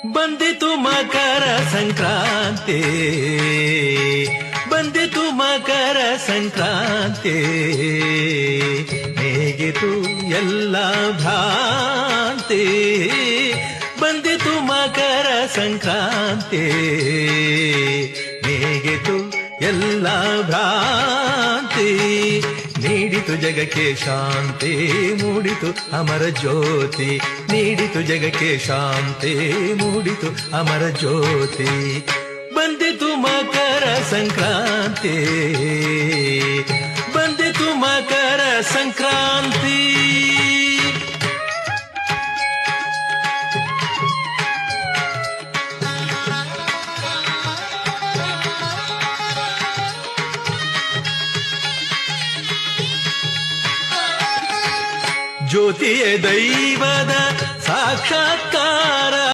ಬಂದಿತು ಮಕರ ಸಂಕ್ರಾಂತಿ, ಬಂದಿತು ಮಕರ ಸಂಕ್ರಾಂತಿ, ಹೇಗಿತು ಎಲ್ಲ ಭ್ರಾಂತಿ. ಬಂದಿತು ಮಕರ ಸಂಕ್ರಾಂತಿ, ಹೇಗಿತು ಎಲ್ಲ ಭ್ರಾಂತಿ. ನೀಡಿತು ಜಗಕ್ಕೆ ಶಾಂತಿ, ಮೂಡಿತು ಅಮರ ಜ್ಯೋತಿ. ನೀಡಿತು ಜಗಕ್ಕೆ ಶಾಂತಿ, ಮೂಡಿತು ಅಮರ ಜ್ಯೋತಿ. ಬಂದಿತು ಮಕರ ಸಂಕ್ರಾಂತಿ, ಬಂದಿತು ಮಕರ ಸಂಕ್ರಾಂತಿ. ಜ್ಯೋತಿಯ ದೈವದ ಸಾಕ್ಷಾತ್ಕಾರ.